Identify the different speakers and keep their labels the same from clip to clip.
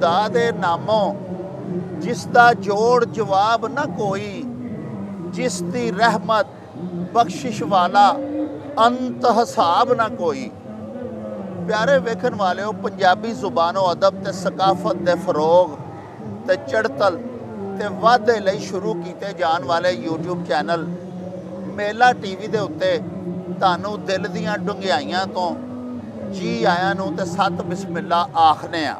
Speaker 1: खुदा दे नामों जिसदा जोड़ जवाब ना कोई, जिसदी रहमत बख्शिश वाला अंत हिसाब ना कोई। प्यारे वेखन वाले हो, पंजाबी जुबानो अदब ते सकाफत दे फरोग ते चढ़तल ते वाधे लई शुरू कीते जान वाले यूट्यूब चैनल मेला टीवी दे उत्ते तानू दिल दीआं डुंगियाइयां तो जी आयां नूं ते सत बिस्मिल्ला आखने आ।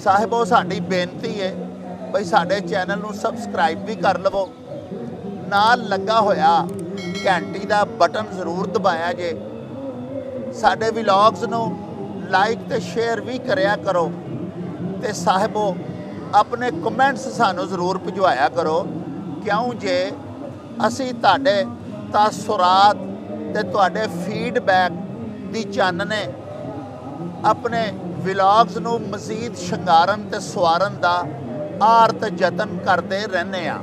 Speaker 1: साहिबो, साडी बेनती है बई साडे चैनल नूं सबसक्राइब भी कर लवो, नाल लगा होया घंटी दा बटन जरूर दबाया जे, साडे व्लॉग्स नूं लाइक ते शेयर भी करया करो ते साहिबो अपने कमेंट्स सानू जरूर भिजवाया करो, क्यों जे असी तुहाडे तासुरात ते तुहाडे फीडबैक दी चानने अपने व्लॉग्स नूं मजीद शंगारन ते सवारन दा आरत जतन करते रहने आ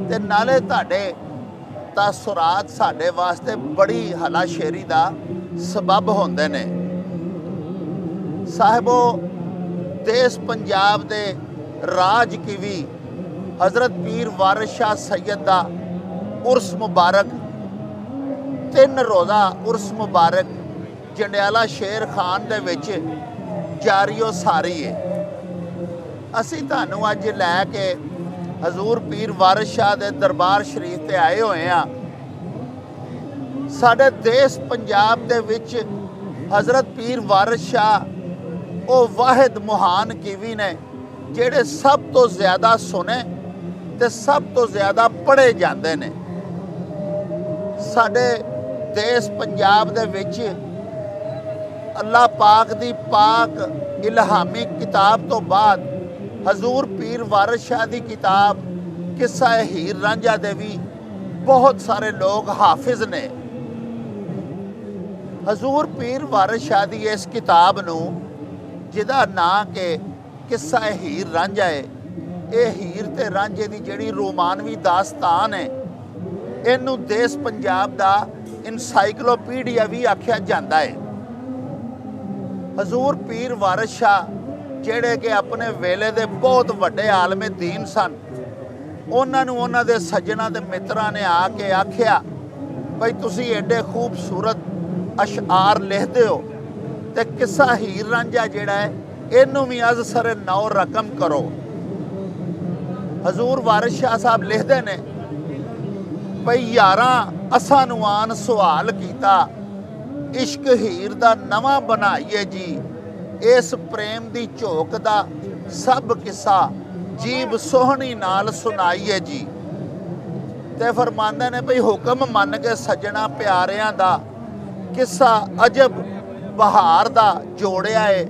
Speaker 1: ते नाले तुहाडे तासुरात साडे वास्ते बड़ी हलाशेरी दा सबब होंदे ने। साहिबो, देश पंजाब दे राज किवी हज़रत पीर वारिस शाह सैयद दा उर्स मुबारक 3 रोज़ा उर्स मुबारक जंडियाला शेर खान दे विच जारियो सारी है। असी तुहानू अज लैके हजूर पीर वारिस शाह दे दरबार शरीफ ते आए हुए हैं। साडे देश पंजाब दे विच हज़रत पीर वारिस शाह वो वाहिद महान कीवी ने जेड़े सब तो ज़्यादा सुने ते सब तो ज़्यादा पढ़े जाते ने। साडे देश पंजाब दे विच अल्लाह पाक दी पाक इल्हामी किताब तो बाद हजूर पीर वारिस शाह दी किताब किस्सा हीर रांझा दे भी बहुत सारे लोग हाफिज ने। हजूर पीर वारिस शाह दी इस किताब नू जिहदा नां के किस्सा हीर रांझा है, ये हीर ते रांझे दी जिहड़ी रोमानवी दास्तान है, इनू देश पंजाब दा इनसाइक्लोपीडिया भी आख्या जाता है। हजूर पीर वारिस शाह जेड़े कि अपने वेले दे बहुत वड्डे आलमे दीन सन, उन्होंने उन्होंने सज्जना ते मित्रां ने आके आख्या बई तुसी एडे खूबसूरत अशार लिखते हो ते किस्सा हीर रांझा जेड़ा है इनू भी अज सरे 9 रकम करो। हजूर वारिस शाह साहब लिखते ने बई यारां असां नूं आन सवाल कीता, इश्क हीर दा नवां बनाइए जी, इस प्रेम दी झोक दा सब किस्सा जीब सोहनी नाल सुनाइए जी। ते फरमांदे ने भई हुक्म मन के सज्जना प्यारियां दा किस्सा अजब बहार दा जोड़िया है,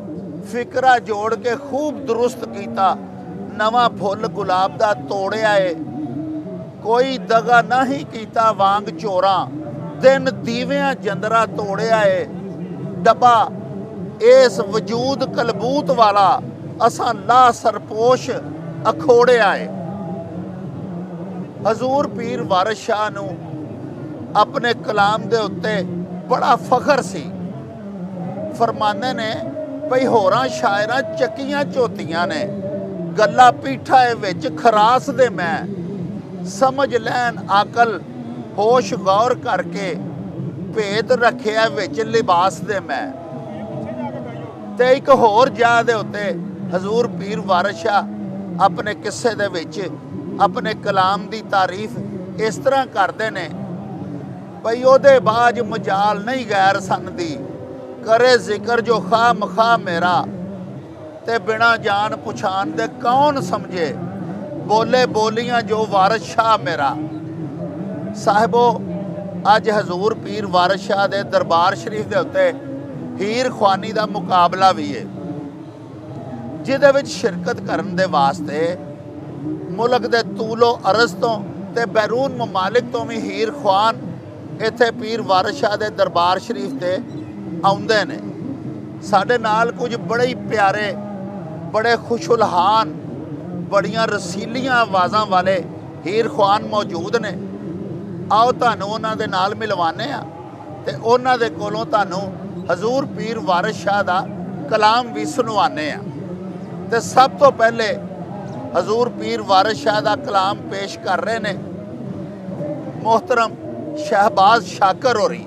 Speaker 1: फिकरा जोड़ के खूब दुरुस्त कीता, नवा फुल गुलाब दा तोड़िया है, कोई दगा नहीं कीता वांग चोरा, दिन दीवियां जंदरा तोड़िया है, डब्बा इस वजूद कलबूत वाला असां ला सरपोश अखोड़िया है। हजूर पीर वारिस शाह नूं अपने कलाम दे उत्ते बड़ा फखर सी। फरमाने ने भई होरां शायरां चक्कियां झोतियां ने, गल्ला पीठा विच खरास दे मैं, समझ लैन आकल होश गौर करके, भेद रखिया विच लिबास दे मैं। ते एक होर जा दे उत्ते हजूर पीर वारिस शाह अपने किस्से दे विच अपने कलाम दी तारीफ इस तरह करते ने भई ओदे बाज मजाल नहीं गैर सन दी, करे जिक्र जो खा मखा मेरा, ते बिना जान पुछान दे कौन समझे, बोले बोलियां जो वारिस शाह मेरा। साहिबो, अज हजूर पीर वारिस शाह दे दरबार शरीफ दे उत्ते हीर ख्वानी दा मुकाबला भी है, जिहदे विच शिरकत करन दे वास्ते मुल्क दे तूलो अरज तो ते बैरून ममालिक तो भी हीर ख्वान इत्थे पीर वारिस शाह दे दरबार शरीफ ते आउंदे ने। साडे नाल कुछ बड़े ही प्यारे, बड़े खुशुलहान, बड़ियां रसीलियां आवाज़ां वाले हीर ख्वान मौजूद ने। आओ तुहानूं उन्हां दे नाल मिलवाने आ ते उन्हां दे कोलों तुहानूं हजूर पीर वारिस शाह दा कलाम भी सुनवाने आ। ते सब तो पहले हजूर पीर वारिस शाह दा कलाम पेश कर रहे ने मोहतरम शहबाज शाकर होरी।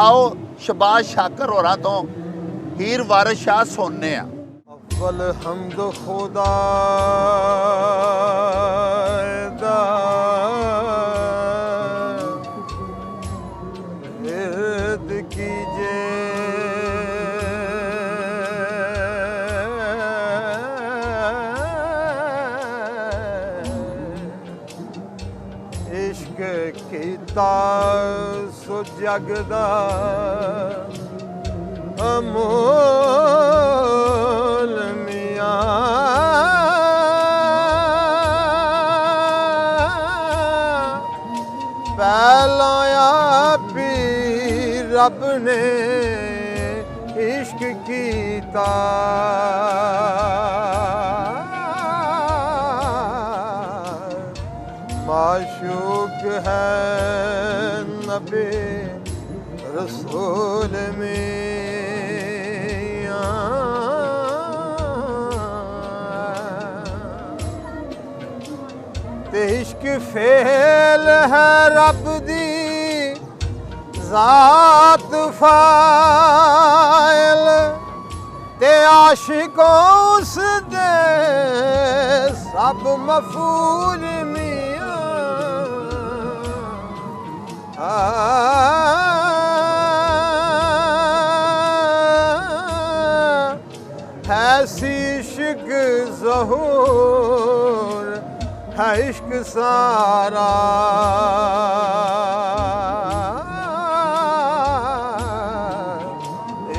Speaker 1: आओ शहबाज शाकर होरां तो हीर वारिस शाह सुनने आ।
Speaker 2: अव्वल हम्द खुदा दा इर्द कीजे इश्क कीता सो जगदा अमोल मियां पहलाया पीर रब ने इश्क कीता माशूक है नबी रसूल में ते इश्क फेल है रब दी जात फाइल ते आशिकों उस दे सब मफूल है इश्क ज़हूर है इश्क सारा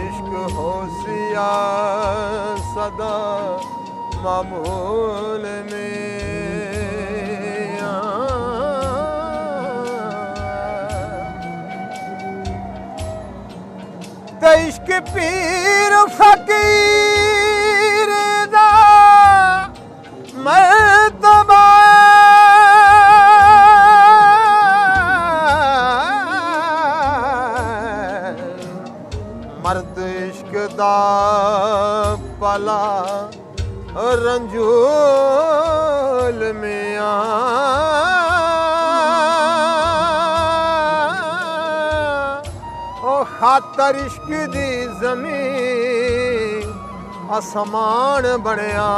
Speaker 2: इश्क होशिया सदा मामूल में ते इश्क पीर फकीर दा मर्तबा मर्द इश्क दा पला रंजूल में खातर इश्क दी ज़मीन आसमान बनया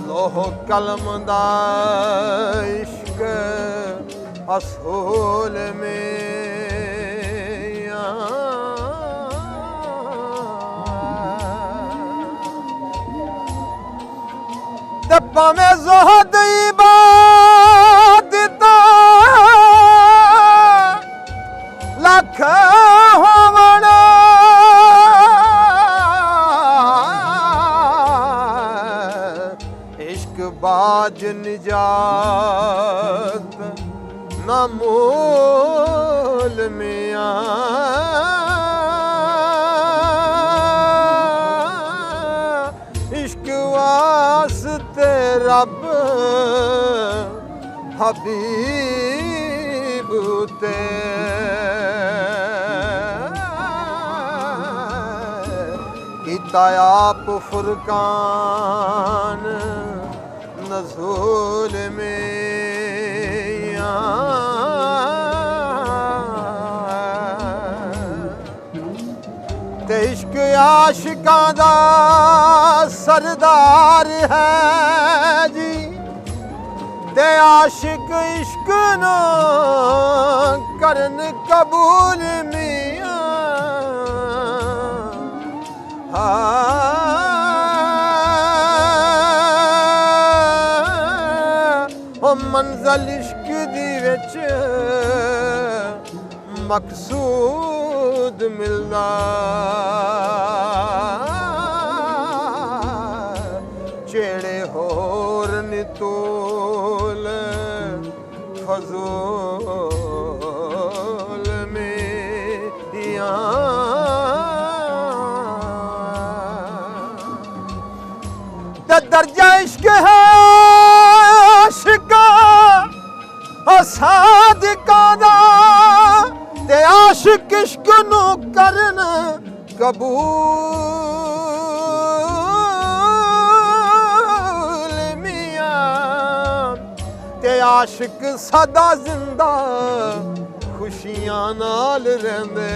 Speaker 2: लोह कलम दा इश्क असूल में दब्बा में ज़ोहद इबादता लख होवना इश्क बाज निजात न मोल मियां इश्क वास्ते रब हबीब ते कीता आप फुरकान नज़ूल में ते इश्क आशिकां दा सरदार है जी ते आशिक इश्क नो करन कबूल मियां ओ मंज़िल इश्क दी विच मकसूद मिलदा चेड़े होर नितोल फजूल में दर्जा इश्क है आशिका सादिका दा करन कबूल मियां ते आशिक सदा जिंदा खुशियां नाल रहंदे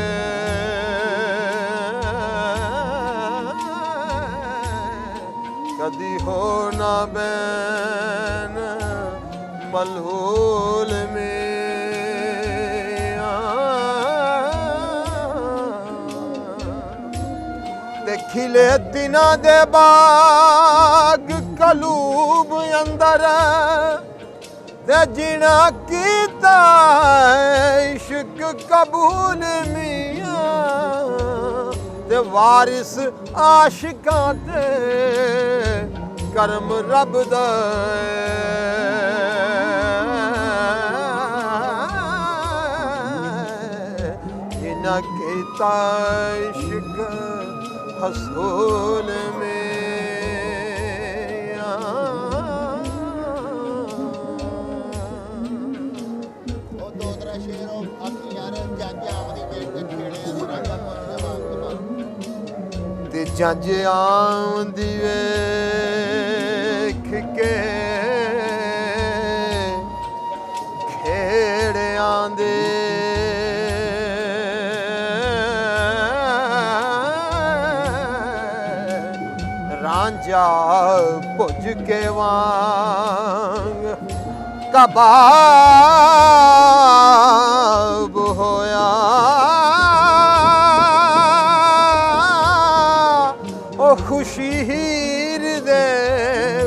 Speaker 2: कदी हो ना बैन मलहूल में ते खिले दिना दे बाग कलूब अंदर ते जिना कीता इश्क कबूल मियां ते वारिस आशिकां ते करम रब दा जिना कीता इश्क हसूल में
Speaker 1: ਉਹ ਦੋ ਤਰਾ ਸ਼ੇਰ ਉਹ ਆਖੀ ਯਾਰ ਜੱਜ ਆਵਦੀ ਵੇਖ ਕੇ ਖੇੜੇ ਦੀ ਰਾਜਾ ਪੁੱਛ ਜਵਾਬ
Speaker 2: ਤੇ ਜੱਜ ਆਉਂਦੀ ਵੇਖ ਕੇ ਖੇੜਿਆਂ ਦੇ ਰਾਂਝਾ ਭੁੱਜ ਕੇ ਵਾਂਗ ਕਬਾਬ ਹੋਇਆ ਉਹ ਖੁਸ਼ੀ ਹੀਰ ਦੇ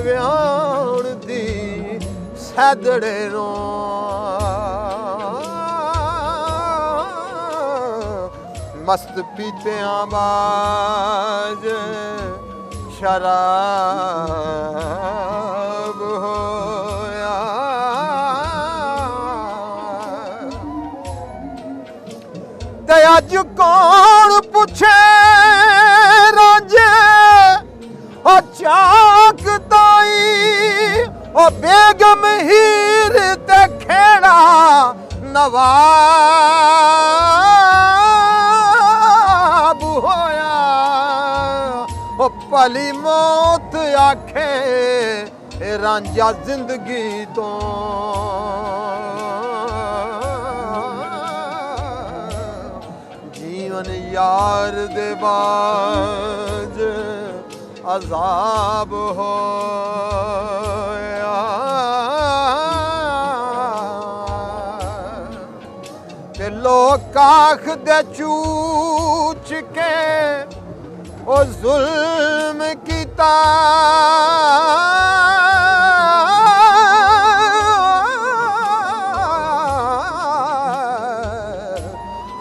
Speaker 2: ਵਿਆਹਣ ਦੀ ਸੈਦੜੇ ਨੂੰ ਮਸਤ ਪੀਤਿਆਂ ਬਾਜ शराब होया ते अज कौन पूछे रांझे ओ चाक ताई ओ बेगम हीर ते खेड़ा नवाब होया ओ भली मौत आखे रांझा जिंदगी तो जीवन यार दे बाज अजाब होया ते लोग आख दे चूच के ओ जुल्म कीता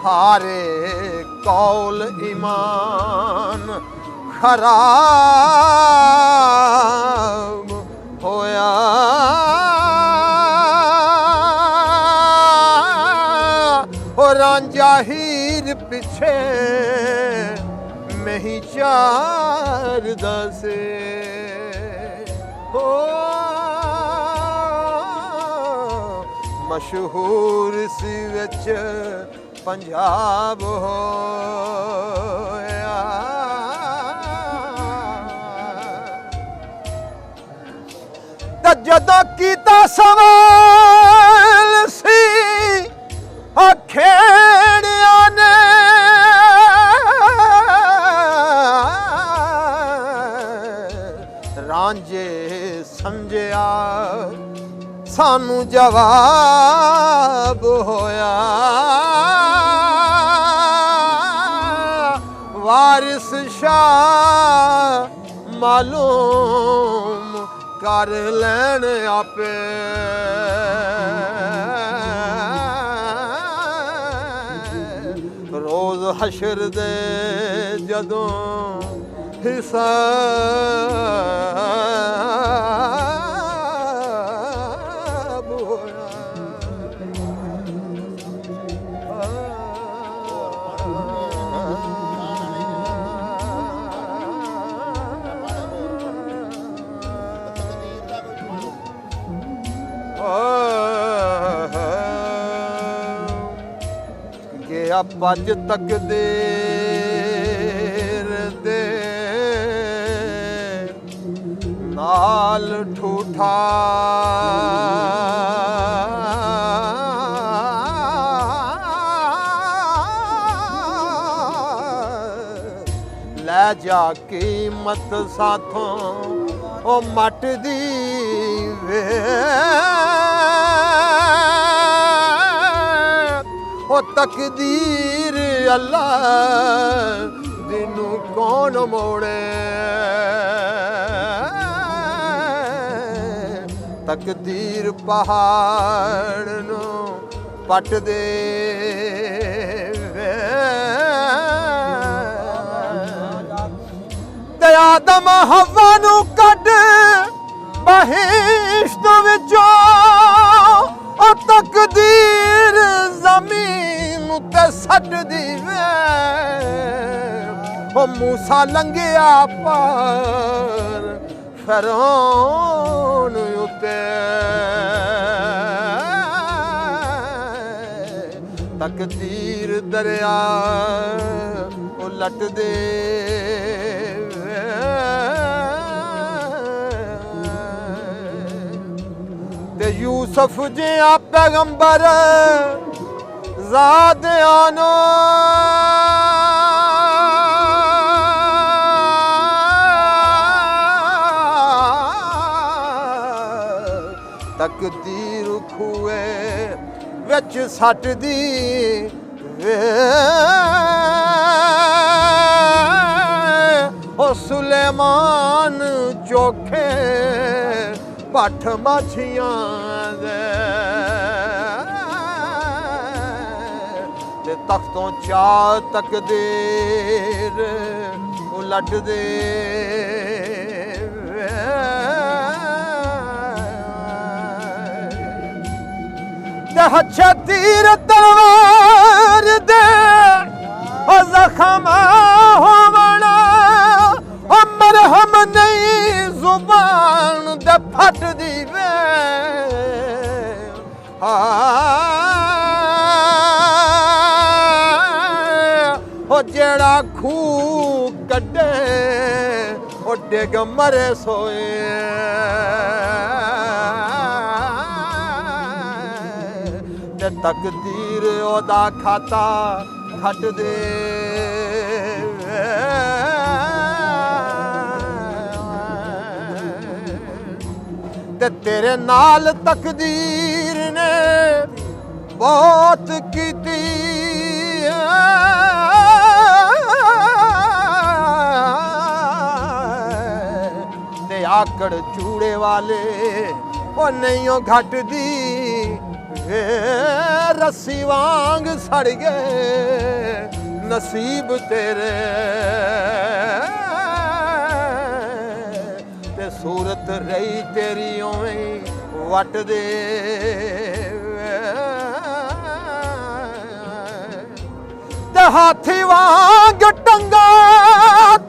Speaker 2: हारे कौल ईमान खराब होया ओ रांझा हीर पिछे में ही चार दसे हो मशहूर सी विच पंजाब होया ते जदों कीता सवाल सी खेड़िया ने रांझे समझिया सानू जवाब होया वारिस शाह मालूम कर लैन आपे रोज हशर दे जदों हिसाब होया गया पज तक दे नाल ठूठा ले जा कीमत साथों ओ मट दी वे ओ तकदीर अल्लाह दिनू कौन मोड़े तकदीर पहाड़ नू पट दे ते आदम हवा नू कढ बहिश्त विचों ओ तकदीर ज़मीन ते सट दी वे ओ मूसा लंघिया पार फिरौन उते तकदीर दरिया उलट दे ते यूसुफ जिया पैगंबर ज़ादियानो तकदीर खूए विच सट दी वे ओ सुलेमान चोखे पठ मछियां दे ते तख्तों चा तकदीर उलट दे ते हच्छे तीर तलवार दे ओ जख्म होवना ओ मरहम नहीं जुबान दे फट दी वे ओ जेड़ा खूह कड्डे ओ डिग मरे सोए ते तकदीर ओदा खाता खट दे ते तेरे नाल तकदीर ने बहुत कीती ते आकड़ चूड़े वाले ओ नहीं ओ घट दी रस्सी वांग सड़ गए नसीब तेरे ते सूरत रही तेरी उवें वट दे ते हाथी वांग टंगा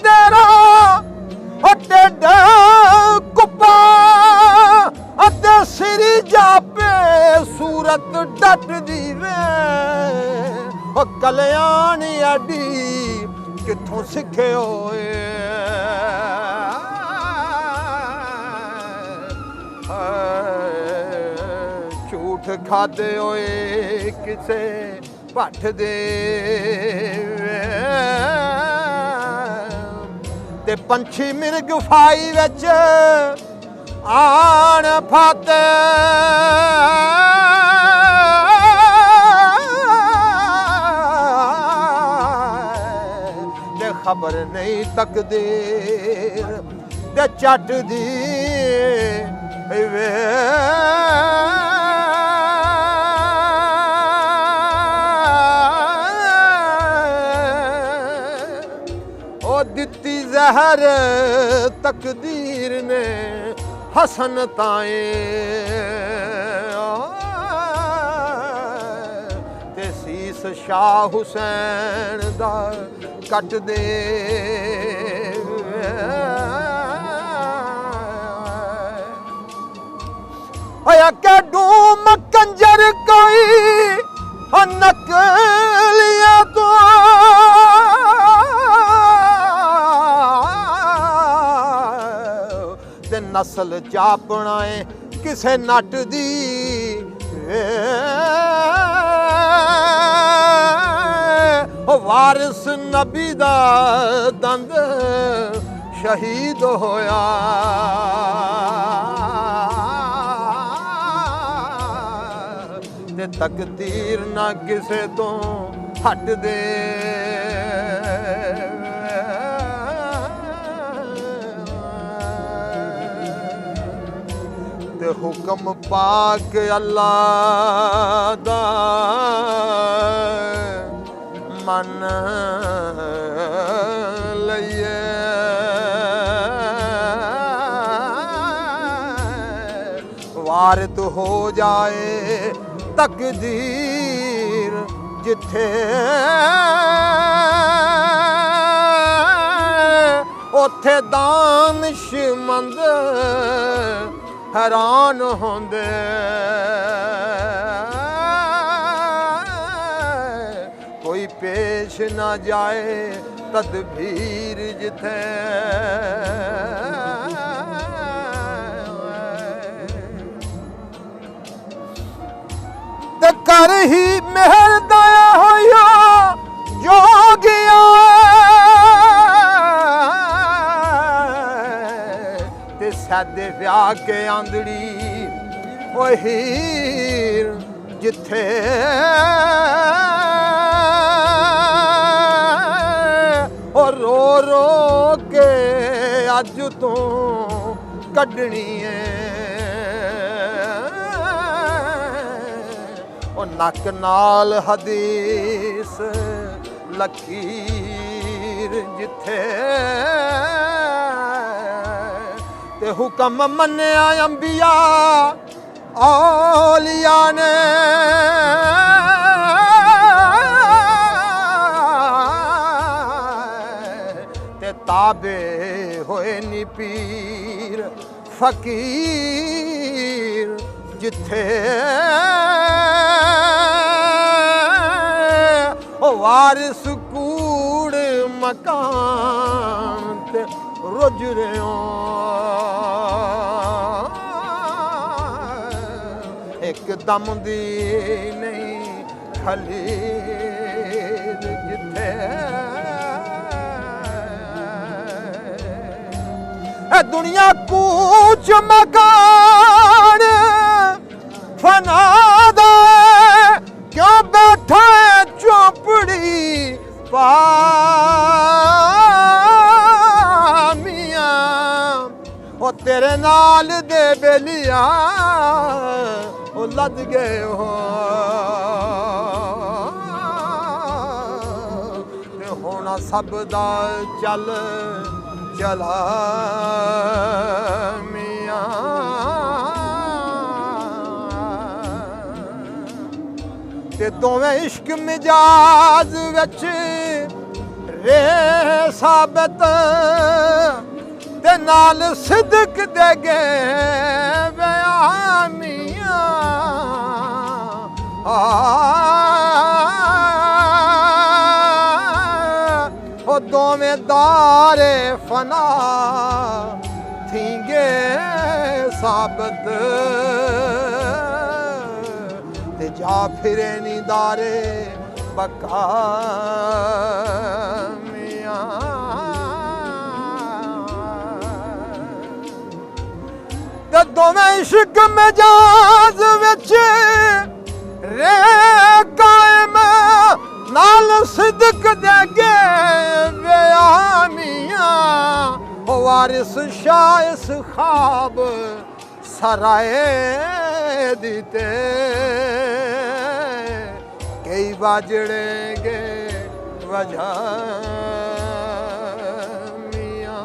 Speaker 2: तेरा टेढ़ा कुप्पा अते सिरी जापे सूरत डट दी वे ओ कल्याणी अडी किथों सिखे होए झूठ खादे होए किसे भट दे ते पंछी मिर्ग फाई विच आन फाते ते खबर नहीं तकदीर ते चट दी वे ओ दिती जहर तकदीर ने हसन ताए ते सीस शाह हुसैन दा कट दे होया के डूम कंजर कोई नकलिया तो ते नस्ल चापना है किसे नट दी वारिस नबी दा दंद शहीद होया ते तकदीर ना किसे तो हट दे ते हुक्म पाक अल्लाह दा मन लइए वारित हो जाए तकदीर जिथे उथे दानिशमंद हैरान होंदे कोई पेश ना जाए तदबीर जिथे ते कर ही मेहर दया होया जो गया ते सादे ब्याह के आंदड़ी ओ हीर जिथे और रो रो के अज तो कढ़नी है नक नाल हदीस लकीर जिथे ते हुक्म मन्निया अंबिया औलिया ने ते ताबे होए नी पीर फकीर जिथे वारिस कूड़ मकान ते रुज रहो एक दम दी नहीं खलील जिथे दुनिया कूच मकान फना दे क्यों बैठा है चौपड़ी पामिया ओ तेरे नाल दे बेलिया ओ लद गए हो ते होना सब दा चल चला मियां ते दोवें इश्क मिजाज विच रे साबित ते नाल सिदक दे गए बयानियां ओ दोवें दारे फना थींगे साबित जा फिरे नी दारे बका मियां ते दोवें इश्क मिजाज विच रे कायम नाल सिदक दे गए बयानियां ओ वारिस शाइस ख्वाब सराए दीते कई बाजड़ेंगे वजह मियां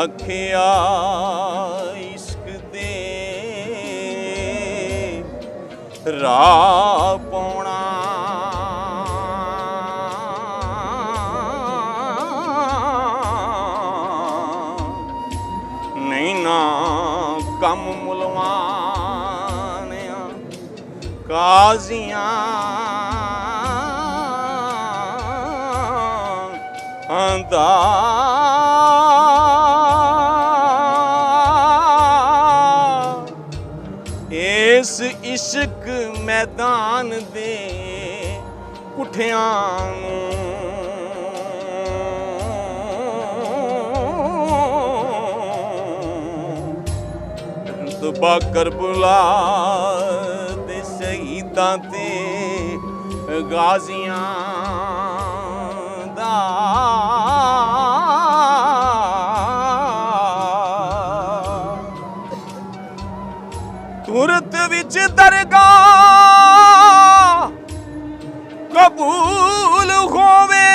Speaker 3: आखिया इश्क दे ਰਾਹ ਪਾਉਣਾ। ਨਹੀਂ ਨਾ ਕੰਮ ਮੁਲਵਾਨਿਆਂ ਕਾਜ਼ੀਆਂ ਦਾ ਇਸ ਇਸ਼ਕ ਮੈਦਾਨ ਦੇ ਪੁੱਠਿਆਂ ਨੂੰ ਰੁਤਬਾ ਕਰਬਲਾ ਦੇ ਸ਼ਹੀਦਾਂ ਤੇ ਗਾਜ਼ੀਆਂ ਦਾ ਤੁਰਤ ਵਿੱਚ ਦਰਗਾਹ ਕਬੂਲ ਹੋਵੇ।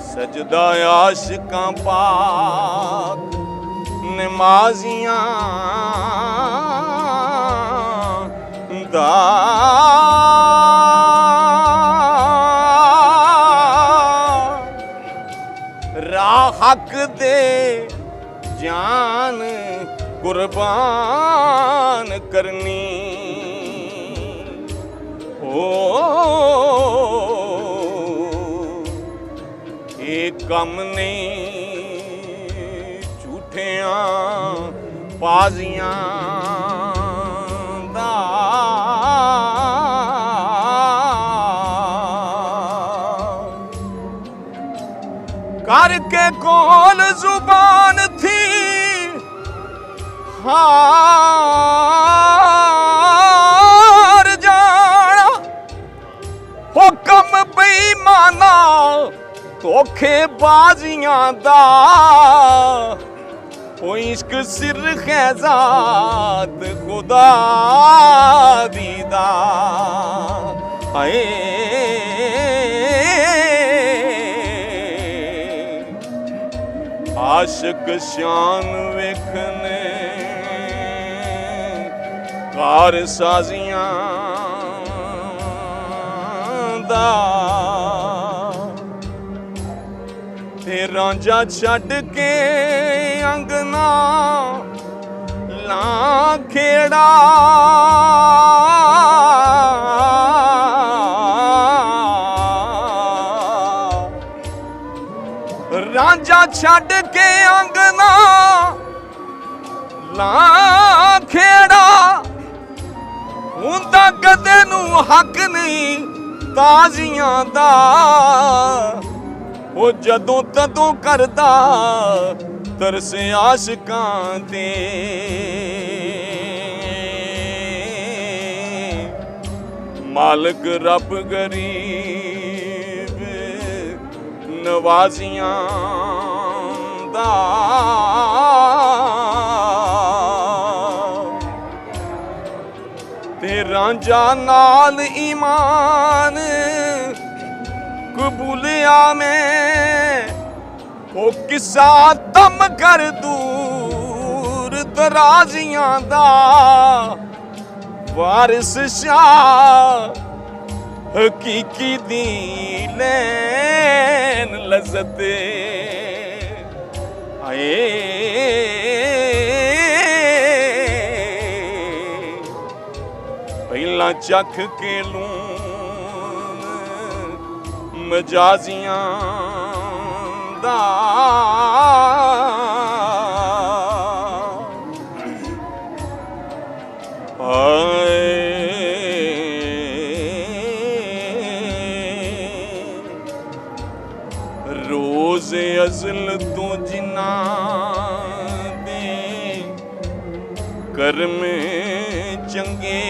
Speaker 3: ਸਜਦਾ ਆਸ਼ਿਕਾਂ ਪਾਕ ਨਮਾਜ਼ੀਆਂ ਦਾ ਰਾਹ ਹੱਕ ਦੇ ਜਾਨ ਕੁਰਬਾਨ ਕਰਨੀ। ਓ ਇਹ ਕੰਮ ਨਹੀਂ ਝੂਠਿਆਂ ਬਾਜ਼ੀਆਂ ਦਾ। करके कौन जुबान थी हार जाना। हुक्म बेईमाना धोखेबाजियां दा। ओ इश्क सिर खैजात खुदा दी दा। हाय आशिक शान वेखने कार साजियां दा। ते रांझा छड़ के अंगना ला खेड़ा। रांझा छड़ के अंगना ला खेड़ा। हुंदा कदे नू हक नहीं ताजियां दा। ओ जदों तदों करदा तरस आशिकां ते। मालिक रब गरीब नवाजियां दा। ते रांझा नाल ईमान कबूलिया में ओ किस्सा दम कर दूर दराजियां दा। वारिस शाह हकीकी दी लैन लज़्ज़त आए। पहला चख के लून मजाजियां दा। रोज़े अज़ल तो जिन्ना दे कर्म चंगे।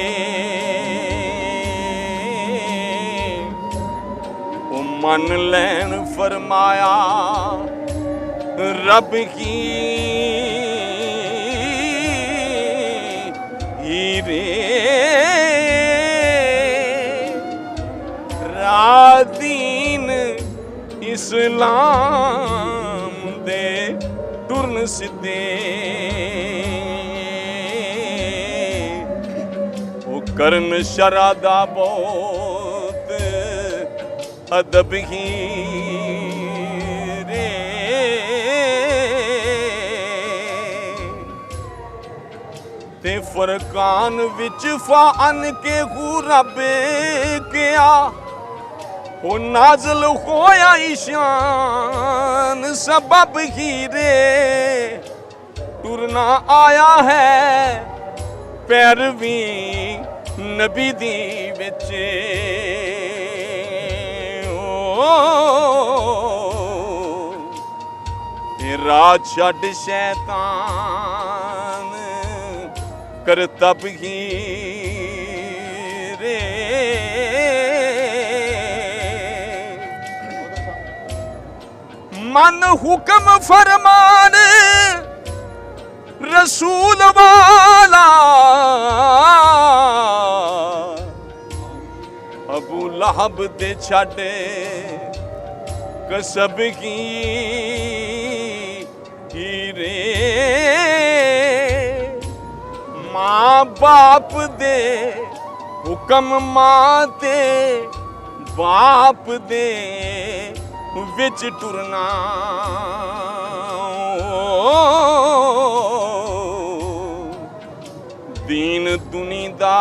Speaker 3: ओ मन लैन फरमाया रब की हीरे। रादीन इस्लाम दे टुरन सिद्धे वो करन शरादा बहुत अदब ही रे ते फरकान विच फान के हू रब क्या वो नाज़िल होया ईशान सबब ही रे टुरना आया है पैरवी नबी दी विच राह छड्ड शैतान कर तब ही रे मन हुक्म फरमान रसूल वाला अबू लहब दे छाड़े कसब की रे माँ बाप दे हुक्म माँ ते बाप दे विच टुरना दीन दुनी दा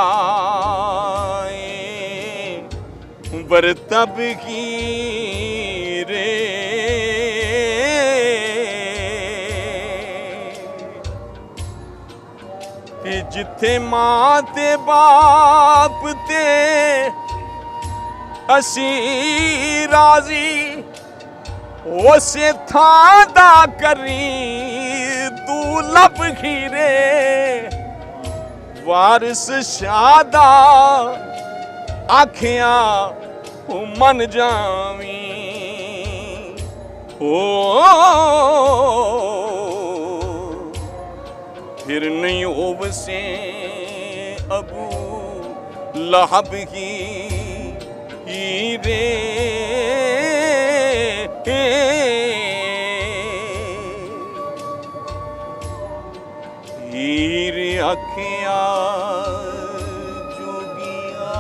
Speaker 3: बरतब की रे जिथे मां ते बाप ते असी राजी उसे थां दा करी तू लब खीरे वारिस शादा आखिया मन जावी ओ फिर नहीं ओवसे अबू लहब की रे हीर अखिया जोगिया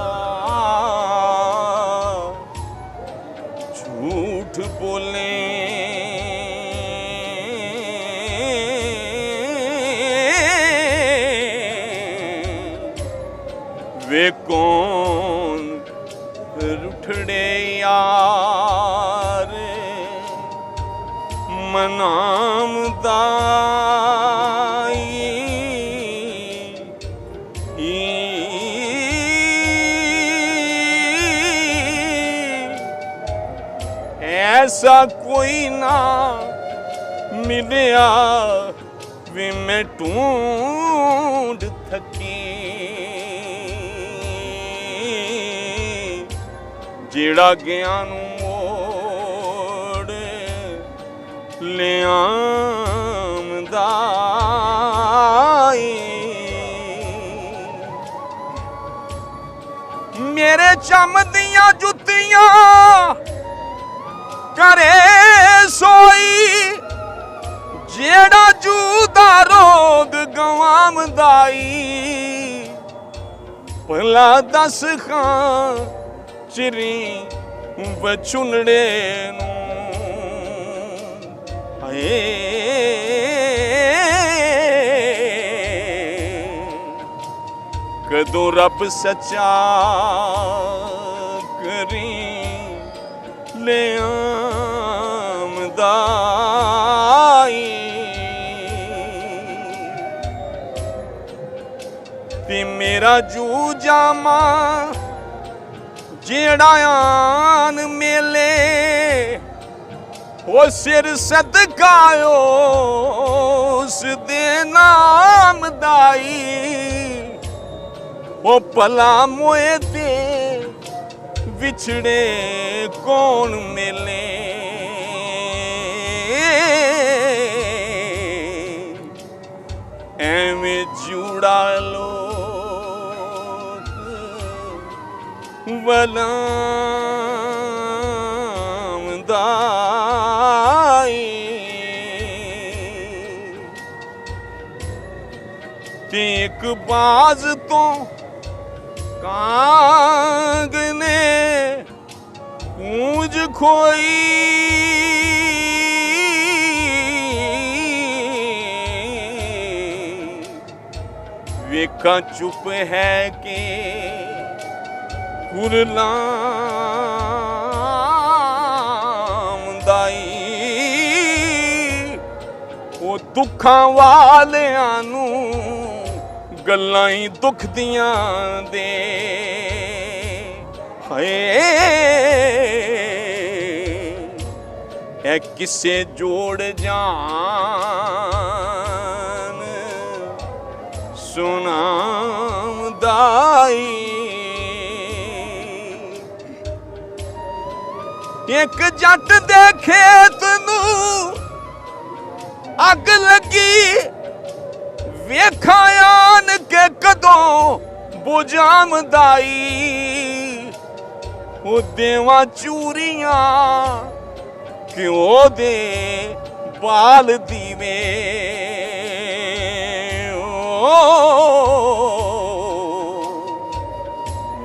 Speaker 3: झूठ बोले वे कौन रुठड़े यार मनाम ऐसा कोई ना मिलिया वे मैं ढूंढ थकी जेड़ा ज्ञान मोड़ ले आमदा मेरे चम दियां जुत्तियां करे सोई जेड़ा जूदा रोग गवामदाई भला दस खां चिरी बचुनड़े हाय कदों रब सच्चा करी ले आमदाई ते मेरा जू जामा जेड़ा आन मेले वो सिर सदकायो उस दे नाम दाई वो भला मोए ते विछड़े कौन मिले एवें जुड़ा लोग वलाम दाई ਤੇ ਇੱਕ ਬਾਜ਼ ਤੋਂ ਕਾਂਗ ਨੇ ਕੂੰਜ ਖੋਈ। ਵੇਖਾਂ ਚੁੱਪ ਹੈ ਕਿ ਕੁਰਲਾਮ ਦਾਈ ਉਹ ਦੁੱਖਾਂ ਵਾਲਿਆਂ ਨੂੰ ਗੱਲਾਂ ਹੀ ਦੁੱਖ ਦੀਆਂ ਦੇ। ਹਾਏ ਇਹ ਕਿਸੇ ਜੋੜ ਜਾਨ ਸੁਨਾਮਦਾਈ। ਇੱਕ ਜੱਟ ਦੇ ਖੇਤ ਨੂੰ ਅੱਗ ਲੱਗੀ ਵੇਖਾਂ ਆਨ ਕੇ ਕਦੋਂ ਬੁਝਾਮਦਾਈ। ਉਹ ਦੇਵਾਂ ਚੂਰੀਆਂ ਘਿਓ ਦੇ ਬਾਲ ਦੀਵੇ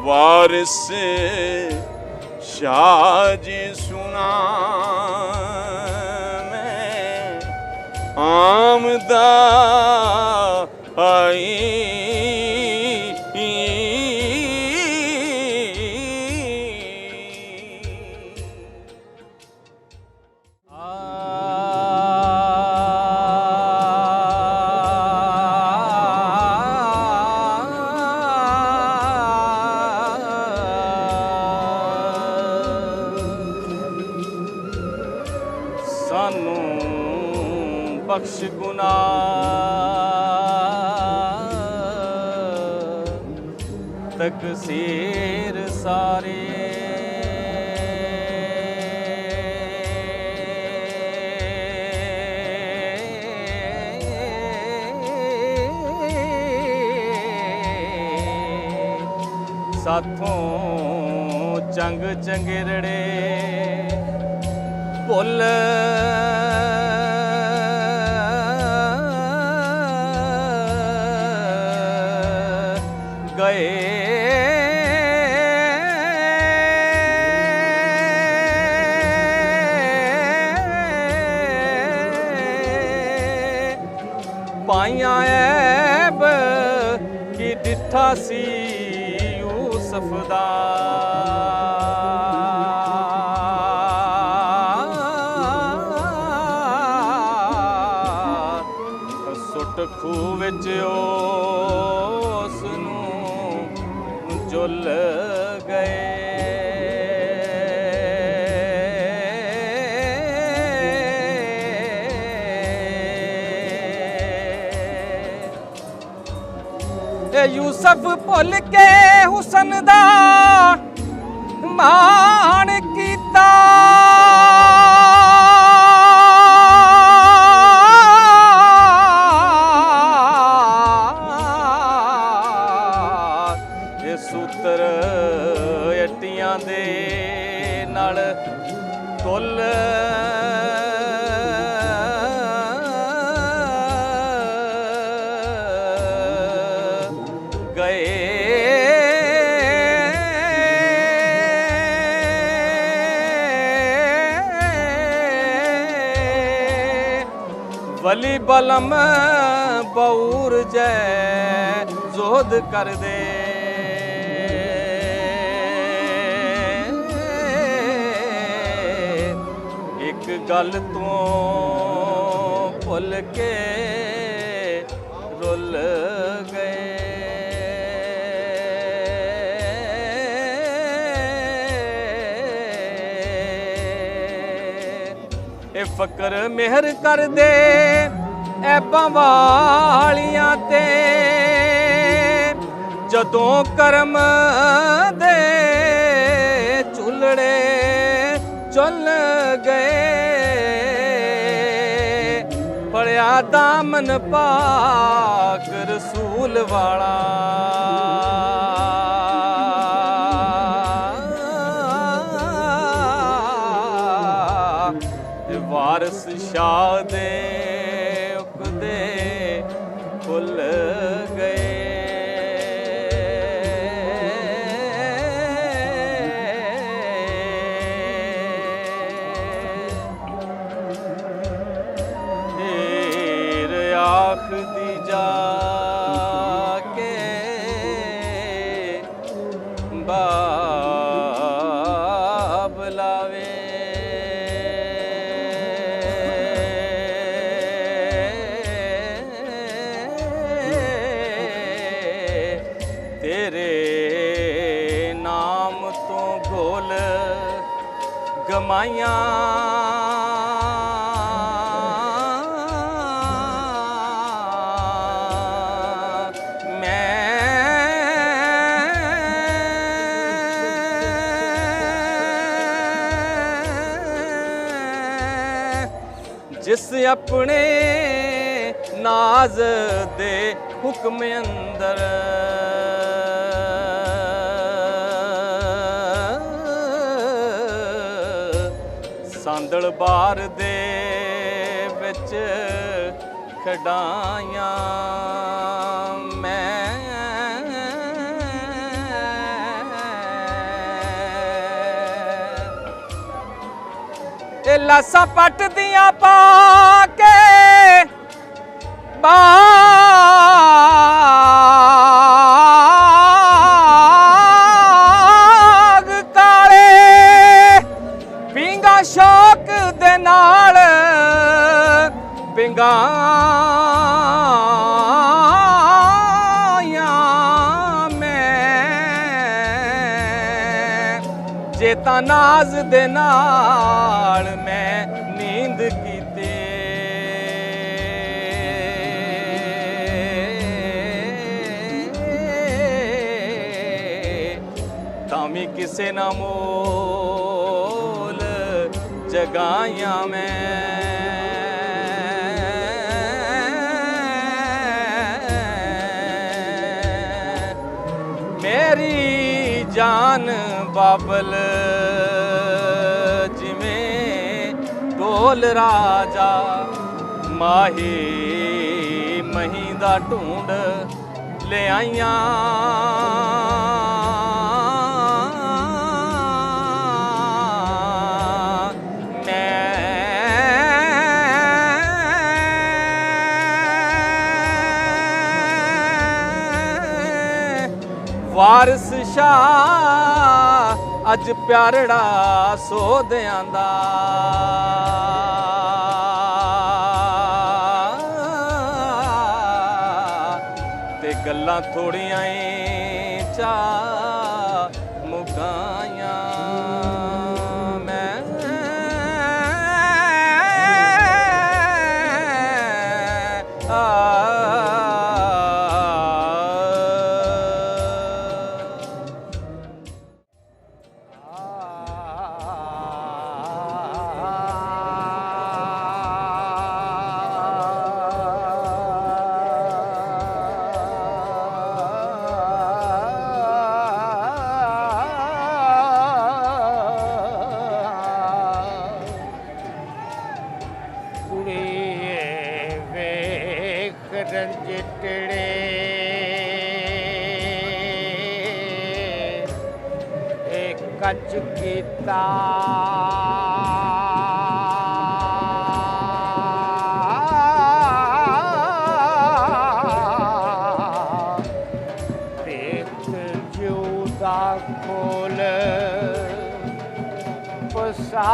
Speaker 3: ਵਾਰਿਸ शाह जी सुना मैं आमदा आई। सानू बख्श गुनाह तकसीर सारे। साथों चंग चंगिरड़े भुल गए। पाइया ऐब की डिठा सी यूसुफ दा ਖੂਹ ਵਿੱਚ ਉਸ ਨੂੰ ਜੁਲ ਗਏ। ਇਹ ਯੂਸਫ ਭੁੱਲ ਕੇ ਹੁਸਨ ਦਾ ਮਾਣ ਕੀਤਾ। ਸੂਤਰ ਅੱਟੀਆਂ ਦੇ ਨਾਲ ਤੁਲ ਗਏ। ਵਲੀ ਬਲਮ ਬੌਰ ਜੈ ਜ਼ੋਹਦ ਕਰ ਦੇ। गल तो भुल के रुल गए। फकर मेहर कर दे ऐबां वालियां ते जदों करम दे चुलड़े चुल गए। फड़िया दामन पाक रसूल वाला वारस शाह दे उकदे खुल गए। दी जाके बाब लावे। तेरे नाम तो गोल गमाइयां जिस अपने नाज दे हुक्म अंदर सांदल बार दे विच खडाइयां मैं ए लासा पट दियां पा के बाग काले पिंगा शौक दे नाल पिंगा जेता नाज दे नाल मैं नींद कीते तामी किसे ना मोल जगाइयां मैं मेरी जान बाबल जिमें ढोल राजा माही मही दा ढूंढ ले आइयां वारिस शाह अज प्यारड़ा सोदियां दा ते गल्लां थोड़ियां चा मुकाइयां
Speaker 2: रंजितड़े एक कच कीता देख जूदा खोल पसा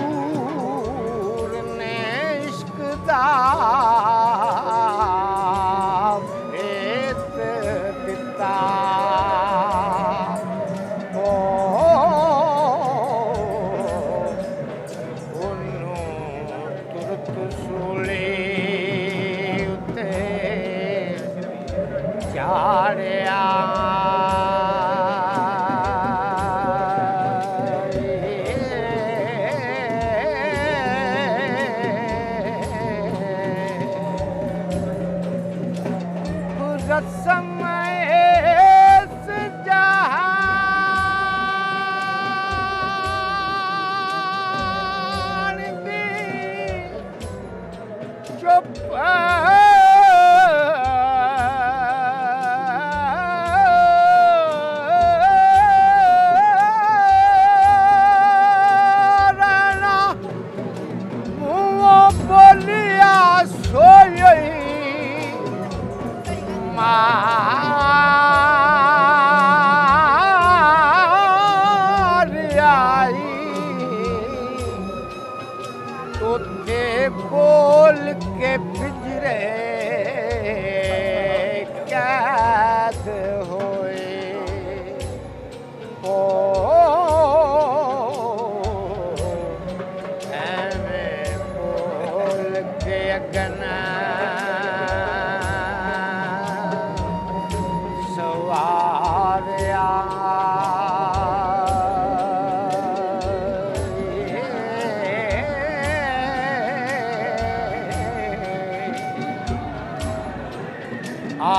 Speaker 2: मंसूर ने इश्क दा भेत दिता उन्हों तुरत सूली उते चाड़िया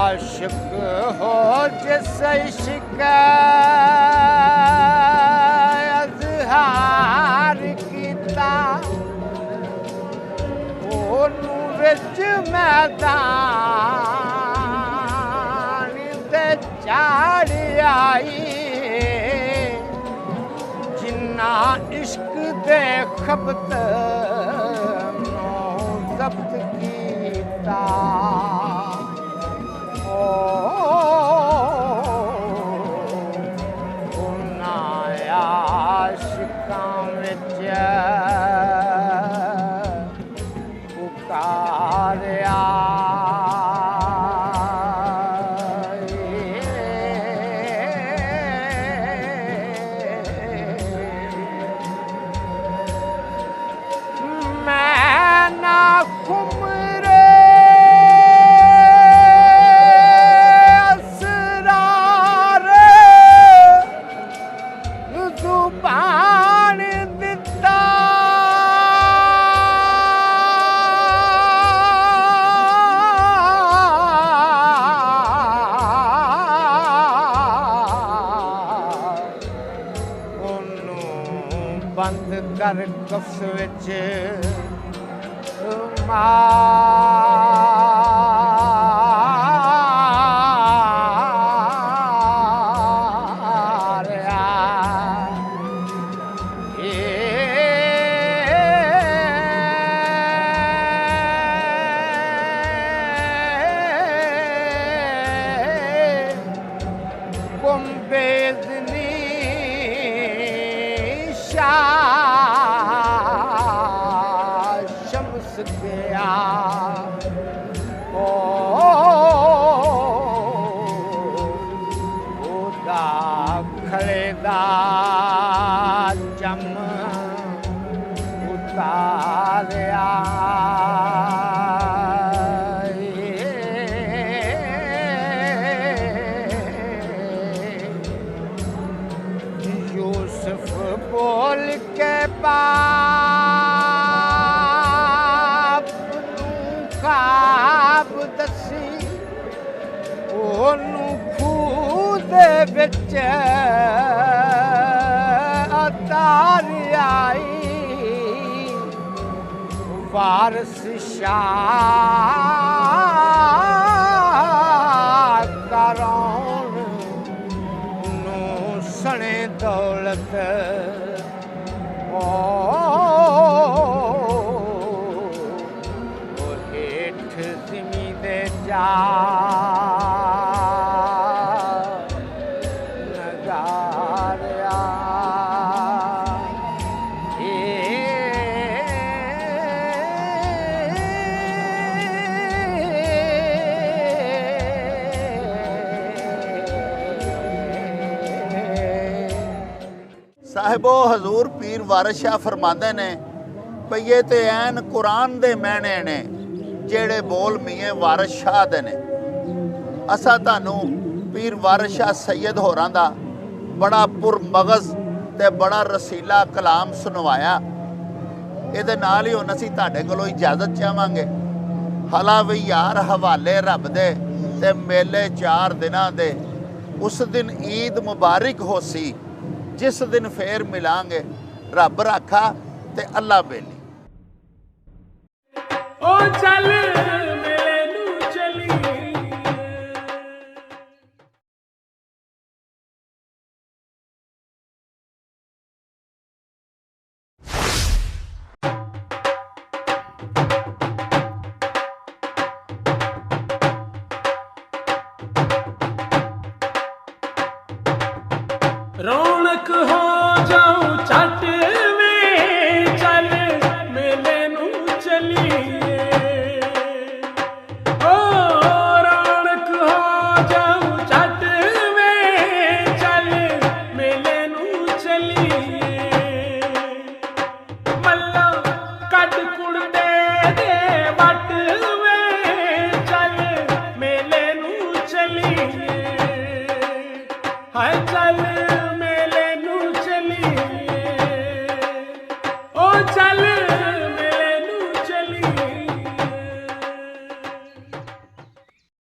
Speaker 2: आशिक हो जिस इश्क अज़हार कीता ओनू विच मैदान ते चाड़ आई जिन्ना इश्क दे खबत जब्त कीता आशिकां विच पुकारिया मैं ना कुमरे असरार जुबान दिता ਉਹਨੂੰ ਬੰਦ ਕਰ ਕਫਸ ਵਿੱਚ ਮਾਰਿਆ ਕੁੰਬੇਜ਼ਨੀ शम्स गया ओदा खड़े दा चम उतारिया यूसुफ बोल के बाप ख्वाब दसी ओनू खूह दे विच अतारी आई वारस शाह करौन नू सने दौलत हेठ ज़मी दे जा नगारिया
Speaker 1: साहिबो हजूर पीर वारिस शाह फरमाते ने भई ये ते ऐन कुरान दे मैने ने जेड़े बोल मीए वारिस शाह दे ने। असा तानू पीर वारिस शाह सैयद होरां दा बड़ा पुरमगज़ ते बड़ा रसीला कलाम सुनवाया। ਇਹਦੇ ਨਾਲ ਹੀ ਹੁਣ ਅਸੀਂ ਤੁਹਾਡੇ ਕੋਲੋਂ इजाजत ਚਾਹਾਂਗੇ। हला भी यार हवाले रब दे ते मेले 4 दिनां दे उस दिन ईद मुबारक हो सी जिस दिन फेर मिलांगे। रब राखा ते अल्लाह बेली।
Speaker 4: ओ चल मेले नू चली रौनक हो जाऊं चट वे चल मेले नू चलिए ओ रौनक हो जाऊं चट वे चल मेले नू चलिए मल्ला कट कुड़ दे वट वे चल मेले नू चलिए हाय चल मेले नू चलिए ओ चल